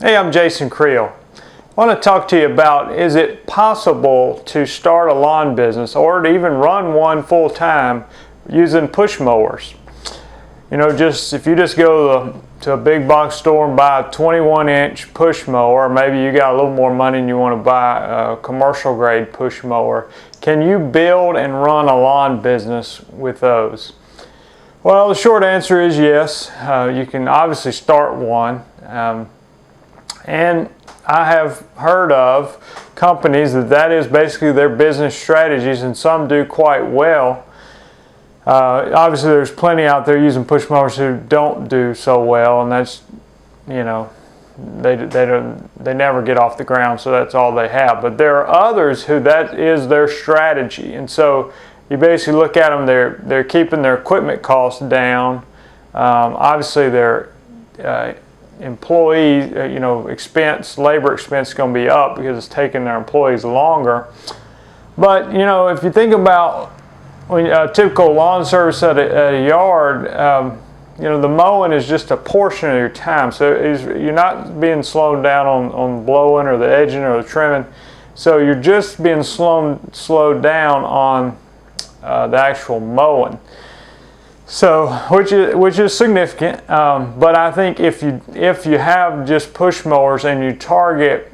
Hey, I'm Jason Creel. I want to talk to you about, is it possible to start a lawn business or to even run one full-time using push mowers? You know, if you just go to a big box store and buy a 21-inch push mower, or maybe you got a little more money and you want to buy a commercial grade push mower, can you build and run a lawn business with those? Well, the short answer is yes. You can obviously start one. And I have heard of companies that is basically their business strategies, and some do quite well. Obviously, there's plenty out there using push mowers who don't do so well, and that's, you know, they never get off the ground, so that's all they have. But there are others who that is their strategy, and so you basically look at them. They're keeping their equipment costs down. Obviously, their employee, labor expense is going to be up because it's taking their employees longer. But if you think about when a typical lawn service at a yard, the mowing is just a portion of your time. So you're not being slowed down on blowing or the edging or the trimming. So you're just being slowed down on the actual mowing. So, which is significant, but I think if you have just push mowers and you target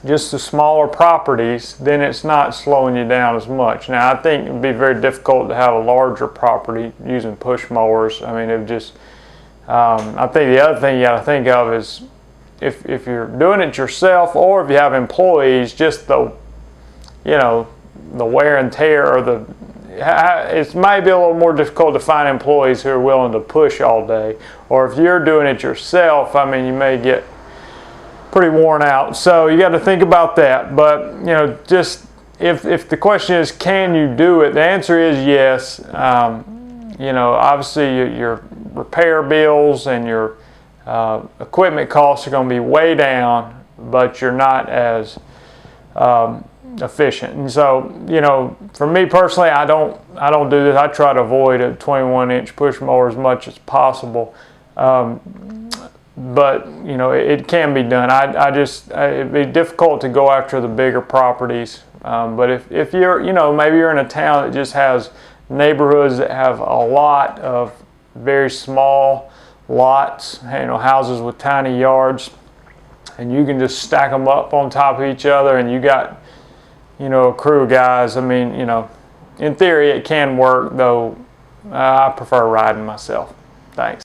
just the smaller properties, then it's not slowing you down as much. Now, I think it would be very difficult to have a larger property using push mowers. I mean, I think the other thing you got to think of is if you're doing it yourself or if you have employees, just the wear and tear or it might be a little more difficult to find employees who are willing to push all day. Or if you're doing it yourself, I mean, you may get pretty worn out. So you got to think about that. But just if the question is, can you do it? The answer is yes. Obviously your repair bills and your equipment costs are going to be way down, but you're not as efficient. And so, for me personally, I don't do this. I try to avoid a 21-inch push mower as much as possible. But it can be done. It'd be difficult to go after the bigger properties. But if you're, maybe you're in a town that just has neighborhoods that have a lot of very small lots, houses with tiny yards, and you can just stack them up on top of each other, and you got a crew of guys. I mean, in theory it can work, though I prefer riding myself. Thanks.